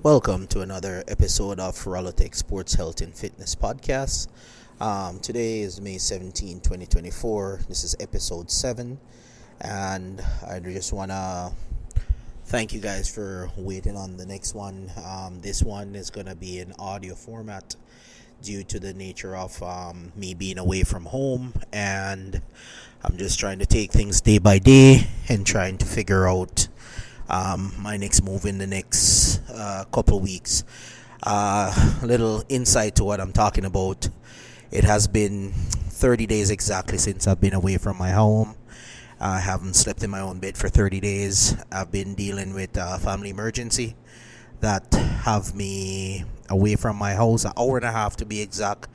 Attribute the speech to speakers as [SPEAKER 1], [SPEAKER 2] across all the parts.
[SPEAKER 1] Welcome to another episode of Rallotech Sports Health and Fitness Podcast. Today is May 17, 2024. This is episode 7. And I just want to thank you guys for waiting on the next one. This one is going to be in audio format due to the nature of me being away from home. And I'm just trying to take things day by day and trying to figure out my next move in the next couple weeks. Little insight to what I'm talking about. It has been 30 days exactly since I've been away from my home. I haven't slept in my own bed for 30 days. I've been dealing with a family emergency that have me away from my house, an hour and a half to be exact,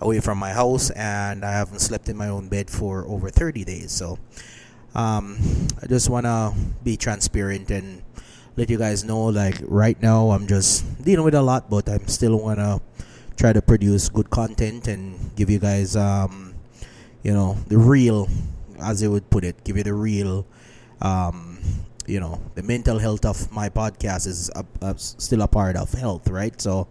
[SPEAKER 1] away from my house, and I haven't slept in my own bed for over 30 days. So I just want to be transparent and let you guys know, like, right now I'm just dealing with a lot, but I'm still want to try to produce good content and give you guys, the real, as they would put it, give you the real, the mental health of my podcast is still a part of health, right? So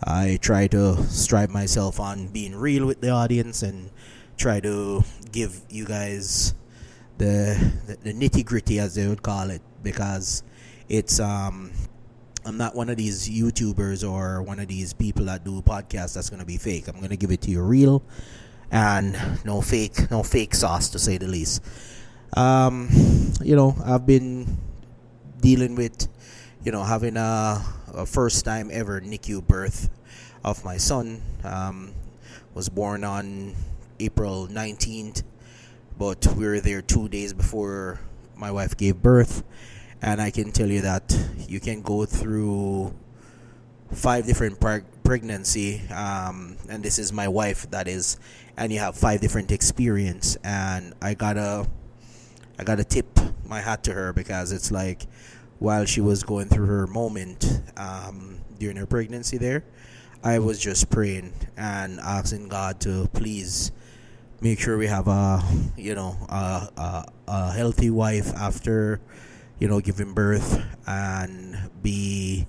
[SPEAKER 1] I try to strive myself on being real with the audience and try to give you guys the nitty gritty, as they would call it, because it's I'm not one of these YouTubers or one of these people that do podcasts that's gonna be fake. I'm gonna give it to you real and no fake sauce, to say the least. I've been dealing with having a first time ever NICU birth of my son. Was born on April 19th, but we were there 2 days before my wife gave birth, and I can tell you that you can go through 5 different pregnancy, and this is my wife, that is, and you have 5 different experience, and I gotta tip my hat to her, because it's like, while she was going through her moment during her pregnancy there, I was just praying and asking God to please make sure we have a healthy wife after giving birth, and be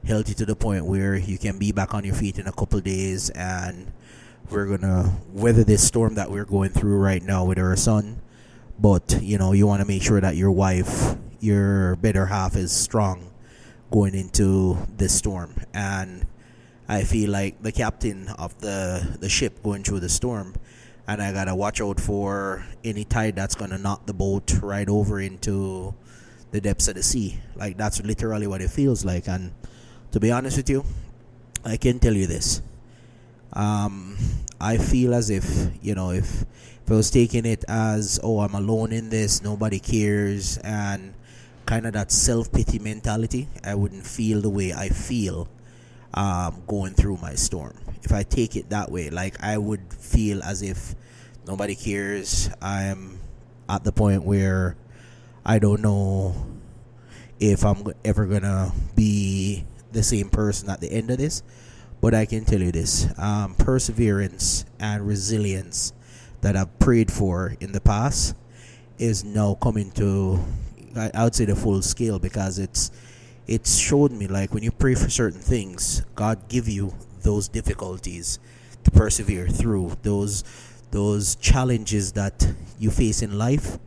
[SPEAKER 1] healthy to the point where you can be back on your feet in a couple days, and we're gonna weather this storm that we're going through right now with our son. But you want to make sure that your wife, your better half, is strong going into this storm. And I feel like the captain of the ship going through the storm, and I gotta watch out for any tide that's gonna knock the boat right over into the depths of the sea. Like, that's literally what it feels like. And to be honest with you, I can tell you this. I feel as if if I was taking it as, oh, I'm alone in this, nobody cares, and kind of that self-pity mentality, I wouldn't feel the way I feel going through my storm. If I take it that way, like, I would feel as if nobody cares. I'm at the point where I don't know if I'm ever gonna be the same person at the end of this. But I can tell you this, perseverance and resilience that I've prayed for in the past is now coming to, I would say, the full scale, because it's showed me, like, when you pray for certain things, God give you those difficulties to persevere through those challenges that you face in life.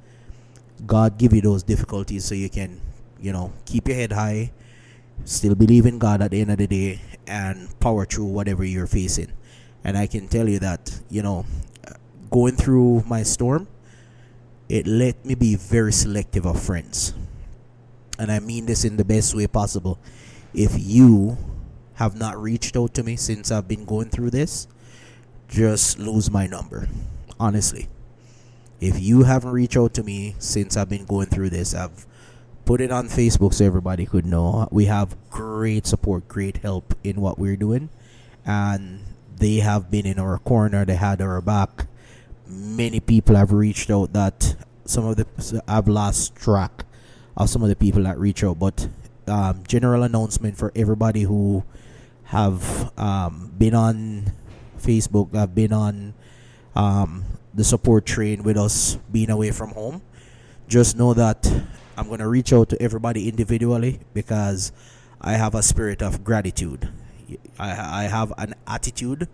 [SPEAKER 1] God give you those difficulties so you can keep your head high, still believe in God at the end of the day, and power through whatever you're facing. And I can tell you that going through my storm, it let me be very selective of friends. And I mean this in the best way possible. If you have not reached out to me since I've been going through this, just lose my number. Honestly. If you haven't reached out to me since I've been going through this, I've put it on Facebook so everybody could know. We have great support, great help in what we're doing. And they have been in our corner. They had our back. Many people have reached out that I've lost track of some of the people that reach out. But general announcement for everybody who have been on Facebook, have been on the support train with us being away from home. Just know that I'm going to reach out to everybody individually, because I have a spirit of gratitude. I have an attitude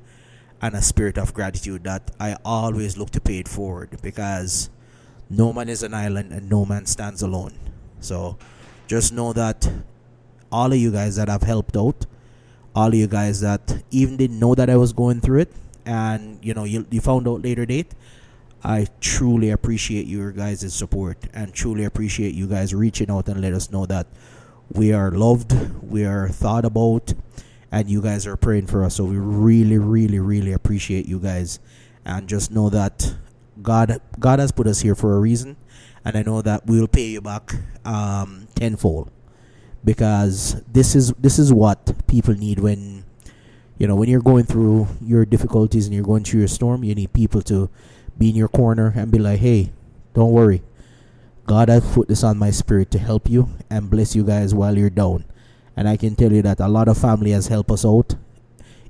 [SPEAKER 1] and a spirit of gratitude that I always look to pay it forward, because no man is an island and no man stands alone. So just know that all of you guys that have helped out, all of you guys that even didn't know that I was going through it, and you found out later date, I truly appreciate your guys' support and truly appreciate you guys reaching out and let us know that we are loved, we are thought about, and you guys are praying for us. So we really, really, really appreciate you guys. And just know that God has put us here for a reason, and I know that we'll pay you back tenfold, because this is what people need when you're going through your difficulties and you're going through your storm. You need people to be in your corner and be like, hey, don't worry, God has put this on my spirit to help you and bless you guys while you're down. And I can tell you that a lot of family has helped us out.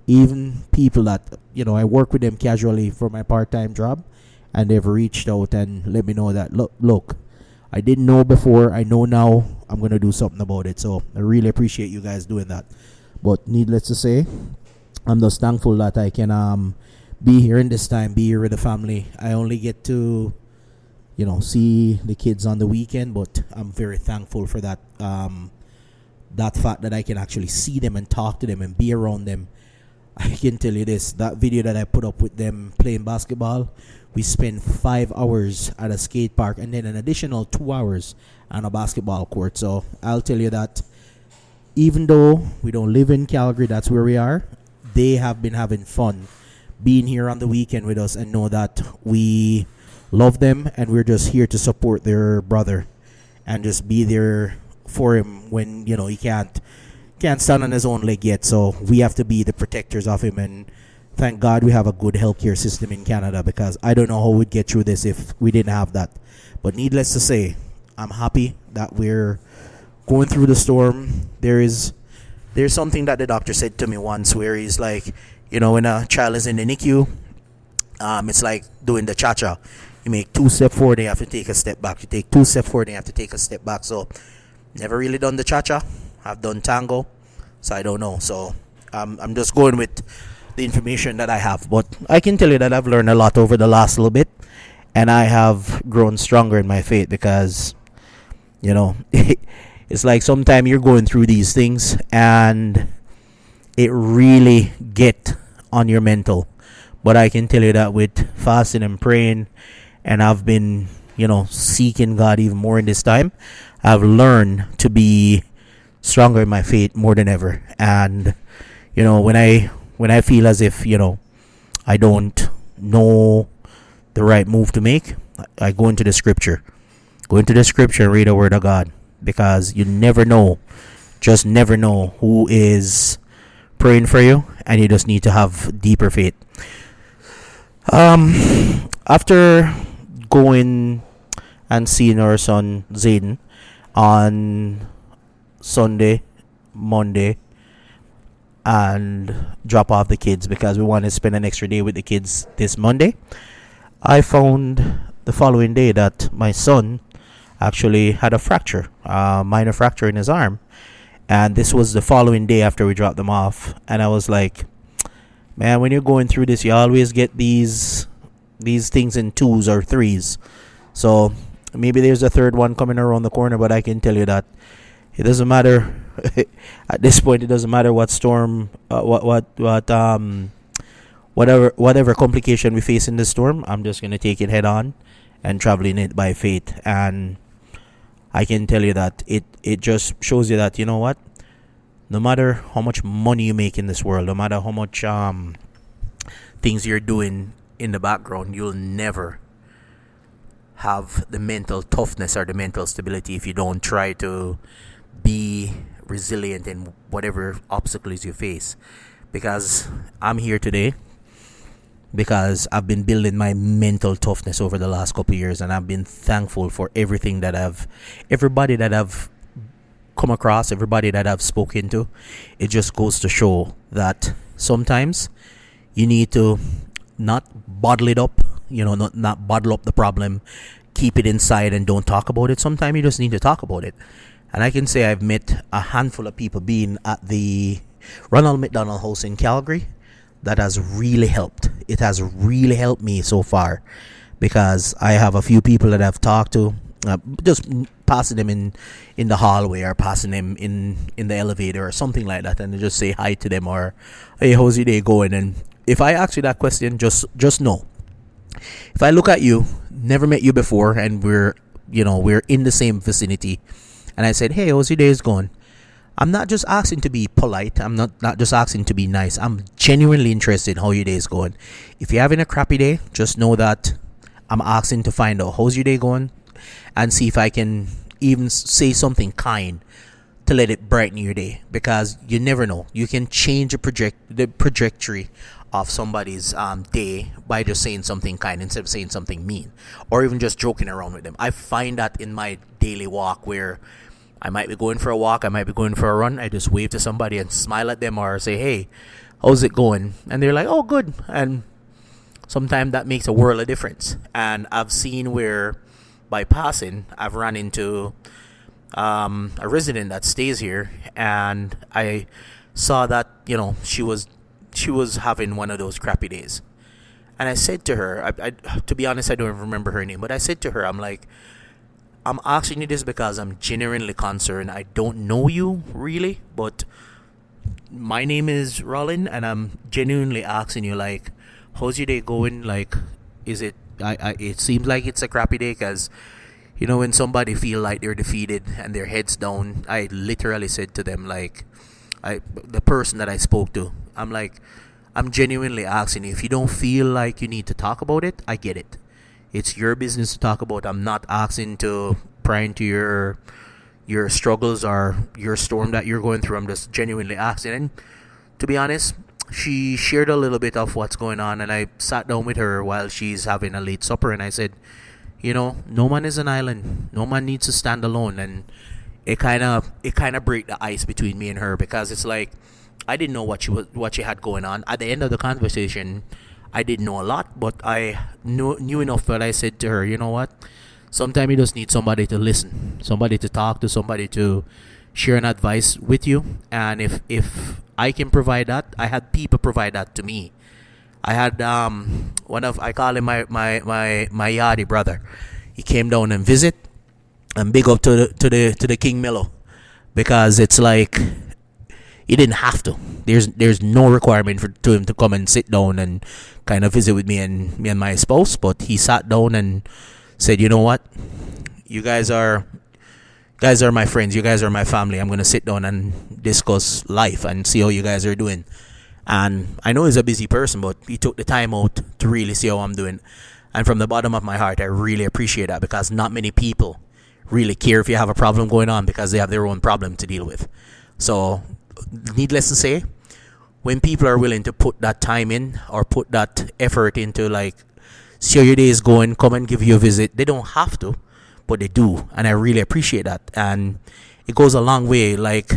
[SPEAKER 1] Even people that I work with them casually for my part-time job, and they've reached out and let me know that look, I didn't know before, I know now, I'm going to do something about it. So I really appreciate you guys doing that. But needless to say, I'm just thankful that I can be here in this time, be here with the family. I only get to see the kids on the weekend, but I'm very thankful for that that fact that I can actually see them and talk to them and be around them. I can tell you this, that video that I put up with them playing basketball, we spent 5 hours at a skate park and then an additional 2 hours on a basketball court. So I'll tell you that even though we don't live in Calgary, that's where we are, they have been having fun being here on the weekend with us, and know that we love them and we're just here to support their brother and just be there for him when he can't stand on his own leg yet. So we have to be the protectors of him, and thank God we have a good healthcare system in Canada, because I don't know how we'd get through this if we didn't have that. But needless to say, I'm happy that we're going through the storm. There's something that the doctor said to me once, where he's like, when a child is in the NICU, it's like doing the cha-cha. You make 2 steps forward, you have to take a step back. You take 2 steps forward, you have to take a step back. So never really done the cha-cha. I've done tango, so I don't know. So I'm just going with the information that I have. But I can tell you that I've learned a lot over the last little bit, and I have grown stronger in my faith, because it's like sometimes you're going through these things and it really get on your mental. But I can tell you that with fasting and praying, and I've been seeking God even more in this time, I've learned to be stronger in my faith more than ever. And when I feel as if I don't know the right move to make, I go into the scripture and read the word of God, because you never know, just never know who is praying for you, and you just need to have deeper faith. After going and seeing our son Zayden on Sunday, Monday, and drop off the kids because we want to spend an extra day with the kids this Monday, I found the following day that my son actually had a fracture, minor fracture in his arm. And this was the following day after we dropped them off. And I was like, man, when you're going through this, you always get these things in 2s or 3s. So maybe there's a third one coming around the corner, but I can tell you that it doesn't matter. At this point, it doesn't matter what storm, whatever complication we face in the storm. I'm just gonna take it head on and traveling it by faith. And I can tell you that it just shows you that, what, no matter how much money you make in this world, no matter how much things you're doing in the background, you'll never have the mental toughness or the mental stability if you don't try to be resilient in whatever obstacles you face. Because I'm here today because I've been building my mental toughness over the last couple of years, and I've been thankful for everybody that I've come across, everybody that I've spoken to. It just goes to show that sometimes you need to not bottle it up, not bottle up the problem, keep it inside and don't talk about it. Sometimes you just need to talk about it. And I can say I've met a handful of people being at the Ronald McDonald House in Calgary. That has really helped. It has really helped me so far, because I have a few people that I've talked to, just passing them in the hallway, or passing them in the elevator or something like that, and I just say hi to them, or hey, how's your day going? And if I ask you that question, just know, if I look at you, never met you before, and we're in the same vicinity, and I said, hey, how's your day going? I'm not just asking to be polite. I'm not just asking to be nice. I'm genuinely interested in how your day is going. If you're having a crappy day, just know that I'm asking to find out how's your day going, and see if I can even say something kind to let it brighten your day, because you never know. You can change the trajectory of somebody's day by just saying something kind instead of saying something mean, or even just joking around with them. I find that in my daily walk, where I might be going for a walk, I might be going for a run, I just wave to somebody and smile at them, or say, hey, how's it going? And they're like, oh, good. And sometimes that makes a world of difference. And I've seen where, by passing, I've run into a resident that stays here, and I saw that she was having one of those crappy days. And I said to her, I to be honest, I don't remember her name, but I said to her, I'm like, I'm asking you this because I'm genuinely concerned. I don't know you really, but my name is Rollin, and I'm genuinely asking you, like, how's your day going? Like, is it? It seems like it's a crappy day, because when somebody feel like they're defeated and their heads down, I literally said to them, like, the person that I spoke to, I'm like, I'm genuinely asking you, if you don't feel like you need to talk about it, I get it. It's your business to talk about. I'm not asking to pry into your struggles or your storm that you're going through. I'm just genuinely asking. And to be honest, she shared a little bit of what's going on, and I sat down with her while she's having a late supper, and I said, no man is an island. No man needs to stand alone. And it kind of break the ice between me and her, because it's like, I didn't know what she had going on. At the end of the conversation, I didn't know a lot, but I knew enough that I said to her, you know what? Sometimes you just need somebody to listen, somebody to talk to, somebody to share an advice with you. And if I can provide that, I had people provide that to me. I had I call him my yardie brother. He came down and visit, and big up to the King Milo, because it's like, he didn't have to. There's no requirement to him to come and sit down and kind of visit with me and my spouse, but he sat down and said, you know what, you guys are my friends, you guys are my family. I'm gonna sit down and discuss life and see how you guys are doing. And I know he's a busy person, but he took the time out to really see how I'm doing. And from the bottom of my heart, I really appreciate that, because not many people really care if you have a problem going on, because they have their own problem to deal with. So, needless to say, when people are willing to put that time in, or put that effort into, like, see how your day is going, come and give you a visit, they don't have to, but they do, and I really appreciate that. And it goes a long way, like,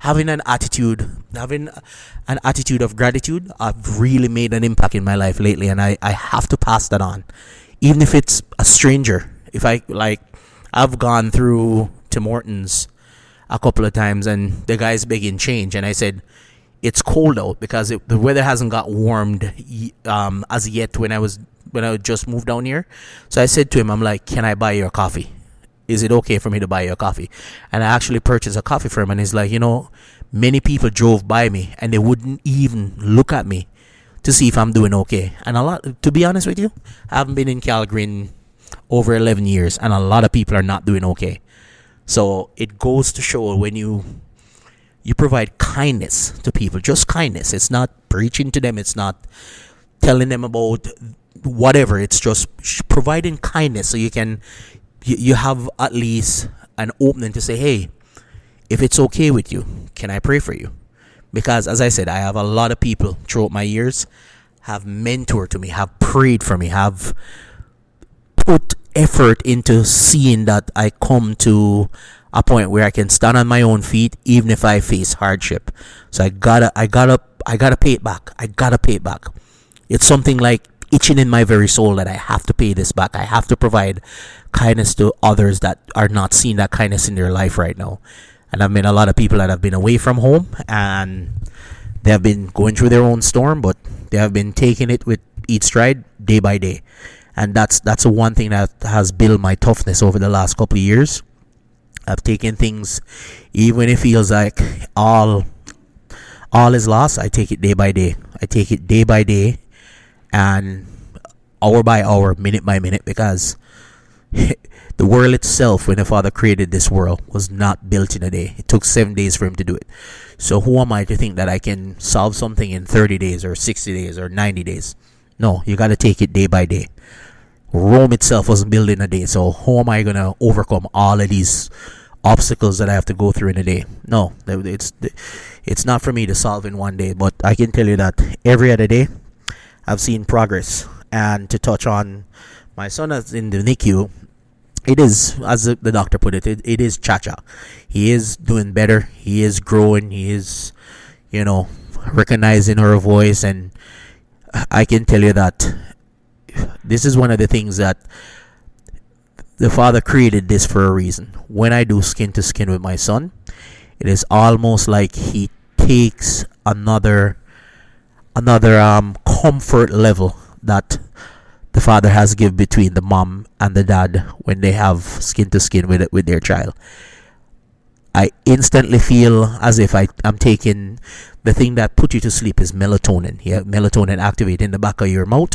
[SPEAKER 1] having an attitude of gratitude. I've really made an impact in my life lately, and I have to pass that on, even if it's a stranger. If I've gone through Tim Hortons a couple of times, and the guy's begging change, and I said, it's cold out, because the weather hasn't got warmed as yet when I just moved down here. So I said to him, I'm like, can I buy you a coffee? Is it okay for me to buy you a coffee? And I actually purchased a coffee for him, and he's like, many people drove by me and they wouldn't even look at me to see if I'm doing okay. And to be honest with you, I haven't been in Calgary in over 11 years, and a lot of people are not doing okay. So it goes to show, when you provide kindness to people, just kindness. It's not preaching to them. It's not telling them about whatever. It's just providing kindness, so you have at least an opening to say, hey, if it's okay with you, can I pray for you? Because, as I said, I have a lot of people throughout my years have mentored to me, have prayed for me, have put effort into seeing that I come to a point where I can stand on my own feet, even if I face hardship. So I gotta pay it back. It's something like itching in my very soul that I have to pay this back. I have to provide kindness to others that are not seeing that kindness in their life right now. And I've met a lot of people that have been away from home, and they have been going through their own storm, but they have been taking it with each stride day by day. And that's the one thing that has built my toughness over the last couple of years. I've taken things, even when it feels like all is lost, I take it day by day. I take it day by day and hour by hour, minute by minute, because the world itself, when the Father created this world, was not built in a day. It took 7 days for him to do it. So who am I to think that I can solve something in 30 days or 60 days or 90 days? No, you got to take it day by day. Rome itself wasn't built in a day. So how am I going to overcome all of these obstacles that I have to go through in a day? No, it's not for me to solve in one day. But I can tell you that every other day, I've seen progress. And to touch on my son that's in the NICU, it is, as the doctor put it, it is cha-cha. He is doing better. He is growing. He is, recognizing her voice. And I can tell you that this is one of the things that the Father created this for a reason. When I do skin to skin with my son, it is almost like he takes another comfort level that the father has given between the mom and the dad when they have skin to skin with their child. I instantly feel as if I'm taking the thing that put you to sleep is melatonin. Yeah, melatonin activate in the back of your mouth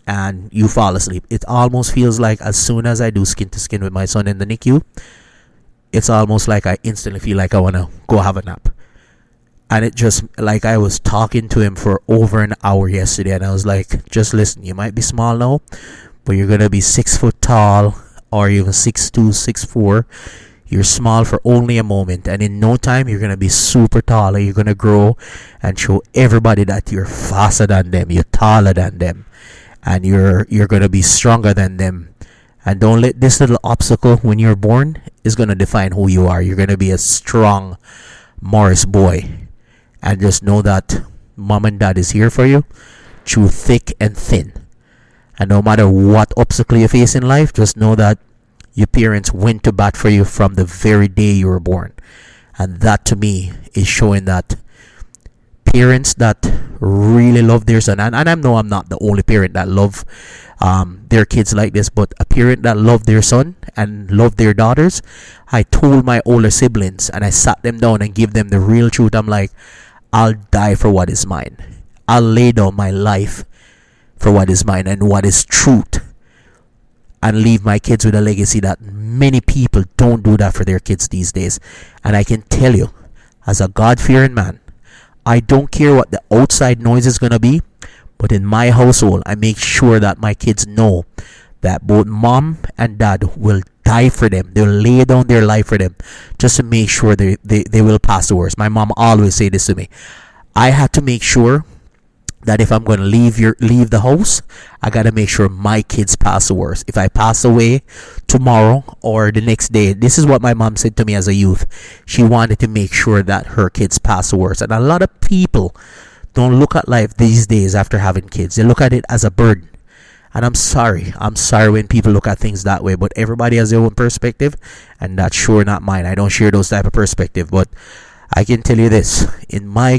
[SPEAKER 1] and you fall asleep. It almost feels like as soon as I do skin to skin with my son in the NICU, it's almost like I instantly feel like I want to go have a nap. And it just, like, I was talking to him for over an hour yesterday, and I was like, just listen, you might be small now, but you're going to be 6 foot tall, or even 6'2", 6'4". You're small for only a moment, and in no time, you're going to be super tall, and you're going to grow and show everybody that you're faster than them, you're taller than them, and you're going to be stronger than them. And don't let this little obstacle when you're born is going to define who you are. You're going to be a strong Morris boy. And just know that mom and dad is here for you through thick and thin. And no matter what obstacle you face in life, just know that your parents went to bat for you from the very day you were born. And that to me is showing that parents that really love their son, and I know I'm not the only parent that love their kids like this, but a parent that love their son and love their daughters. I told my older siblings and I sat them down and give them the real truth. I'm like, I'll die for what is mine. I'll lay down my life for what is mine and what is truth, and leave my kids with a legacy that many people don't do that for their kids these days. And I can tell you, as a God-fearing man, I don't care what the outside noise is going to be, but in my household, I make sure that my kids know that both mom and dad will die for them. They'll lay down their life for them just to make sure they will pass the worst. My mom always say this to me. I had to make sure that if I'm going to leave the house, I got to make sure my kids pass the worst. If I pass away tomorrow or the next day, this is what my mom said to me as a youth. She wanted to make sure that her kids pass the worst. And a lot of people don't look at life these days after having kids. They look at it as a burden. And I'm sorry when people look at things that way, but everybody has their own perspective, and that's sure not mine. I don't share those type of perspective, but I can tell you this: in my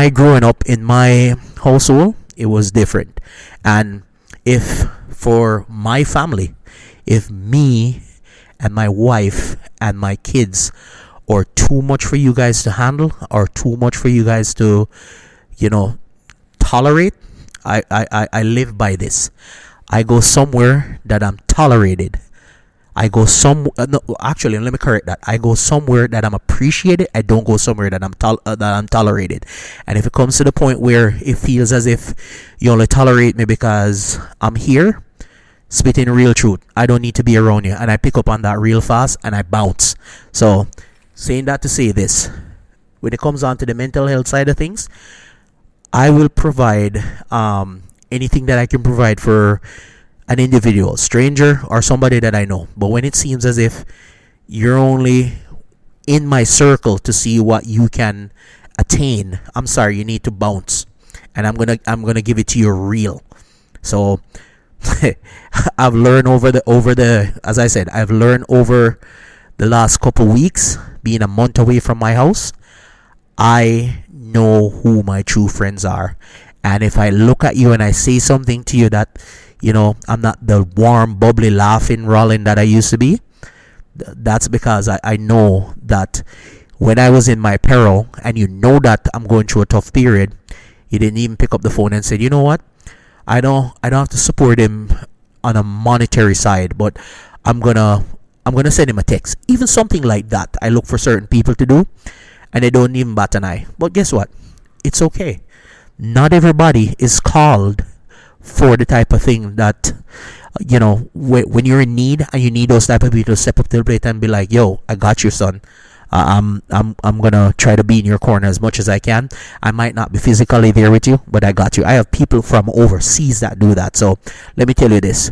[SPEAKER 1] growing up in my household, it was different. And if for my family, if me and my wife and my kids are too much for you guys to handle, or too much for you guys to, tolerate, I live by this. I go somewhere that I'm tolerated. I go actually, let me correct that. I go somewhere that I'm appreciated. I don't go somewhere that I'm tolerated. And if it comes to the point where it feels as if you only tolerate me because I'm here, spitting real truth, I don't need to be around you. And I pick up on that real fast and I bounce. So, saying that to say this, when it comes on to the mental health side of things, I will provide anything that I can provide for an individual, stranger, or somebody that I know. But when it seems as if you're only in my circle to see what you can attain, I'm sorry, you need to bounce. and I'm gonna give it to you real. So I've learned over the as I said, I've learned over the last couple weeks, being a month away from my house. I know who my true friends are. And if I look at you and I say something to you that, I'm not the warm, bubbly, laughing Rollin that I used to be, that's because I know that when I was in my peril, and that I'm going through a tough period, you didn't even pick up the phone and said, you know what? I don't have to support him on a monetary side, but I'm gonna send him a text. Even something like that, I look for certain people to do, and they don't even bat an eye. But guess what? It's okay. Not everybody is called for the type of thing that, when you're in need and you need those type of people to step up to the plate and be like, yo, I got you, son. I'm gonna try to be in your corner as much as I can. I might not be physically there with you, but I got you. I have people from overseas that do that. So let me tell you this.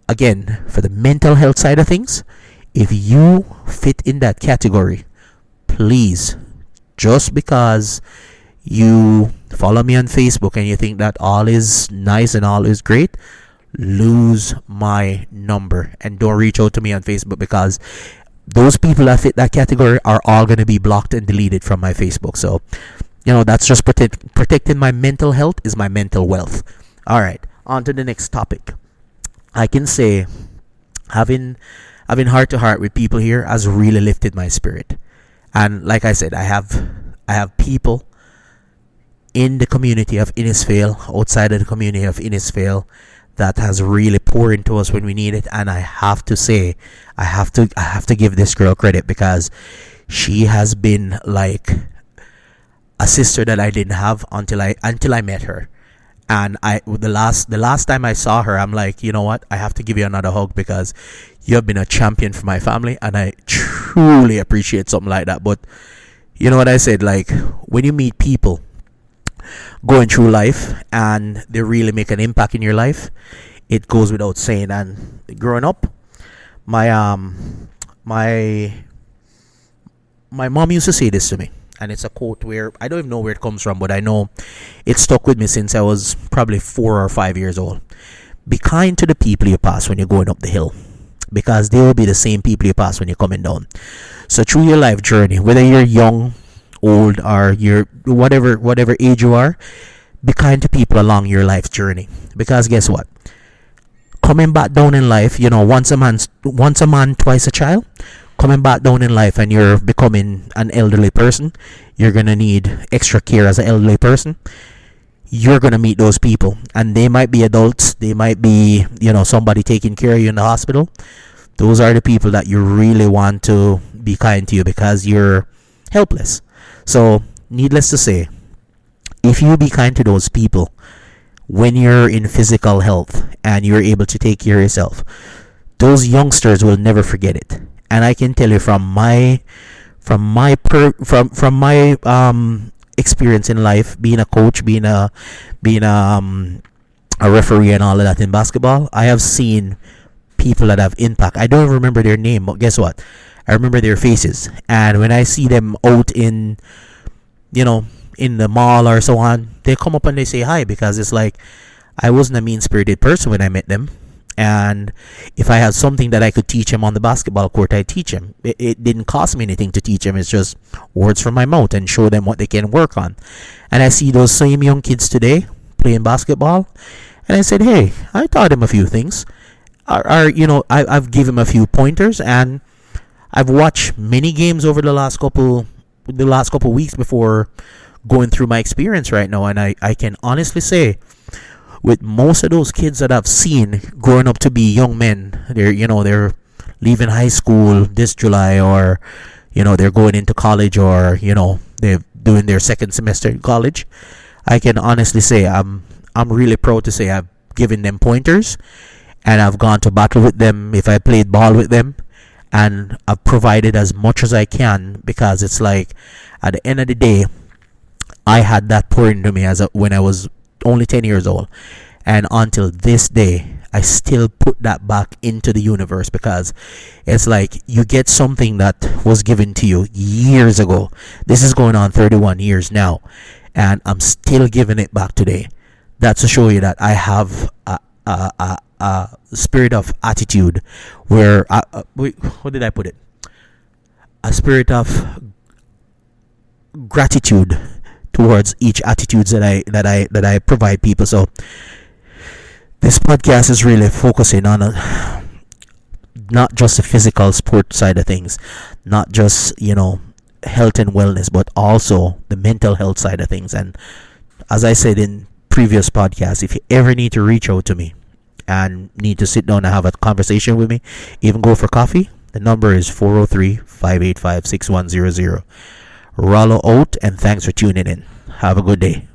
[SPEAKER 1] Again, for the mental health side of things, if you fit in that category, please, just because you follow me on Facebook and you think that all is nice and all is great, lose my number and don't reach out to me on Facebook, because those people that fit that category are all going to be blocked and deleted from my Facebook. So, that's just protecting my mental health is my mental wealth. All right, on to the next topic. I can say having heart to heart with people here has really lifted my spirit. And like I said, I have people in the community of Innisfail, outside of the community of Innisfail, that has really poured into us when we need it. And I have to say, I have to give this girl credit, because she has been like a sister that I didn't have until I met her. And the last time I saw her, I'm like, you know what? I have to give you another hug, because you have been a champion for my family, and I truly appreciate something like that. But you know what I said? Like, when you meet people going through life and they really make an impact in your life, it goes without saying. And growing up, my mom used to say this to me, and it's a quote where I don't even know where it comes from, but I know it stuck with me since I was probably 4 or 5 years old. Be kind to the people you pass when you're going up the hill, because they will be the same people you pass when you're coming down. So through your life journey, whether you're young, old, or you're whatever age you are, be kind to people along your life journey. Because guess what? Coming back down in life, once a man, twice a child. Coming back down in life and you're becoming an elderly person, you're gonna need extra care as an elderly person. You're gonna meet those people, and they might be adults, they might be somebody taking care of you in the hospital. Those are the people that you really want to be kind to you, because you're helpless. So needless to say, if you be kind to those people when you're in physical health and you're able to take care of yourself, those youngsters will never forget it. And I can tell you from my experience in life, being a coach, being a referee and all of that in basketball, I have seen people that have impact. I don't remember their name, but guess what? I remember their faces. And when I see them out in the mall or so on, they come up and they say hi, because it's like, I wasn't a mean-spirited person when I met them. And if I had something that I could teach him on the basketball court, I'd teach him. It didn't cost me anything to teach him. It's just words from my mouth and show them what they can work on. And I see those same young kids today playing basketball, and I said, hey, I taught him a few things. I've given him a few pointers, and I've watched many games over the last couple weeks before going through my experience right now. And I can honestly say, with most of those kids that I've seen growing up to be young men, they're leaving high school this July, or they're going into college, or they're doing their second semester in college. I can honestly say I'm really proud to say I've given them pointers, and I've gone to battle with them if I played ball with them, and I've provided as much as I can, because it's like, at the end of the day, I had that poured into me when I was only 10 years old, and until this day I still put that back into the universe, because it's like, you get something that was given to you years ago. This is going on 31 years now, and I'm still giving it back today. That's to show you that I have a spirit of attitude where wait, how did I put it? A spirit of gratitude towards each attitudes that I provide people. So this podcast is really focusing on not just the physical sport side of things, not just health and wellness, but also the mental health side of things. And as I said in previous podcasts, if you ever need to reach out to me and need to sit down and have a conversation with me, even go for coffee, the number is 403-585-6100. Rollo out, and thanks for tuning in. Have a good day.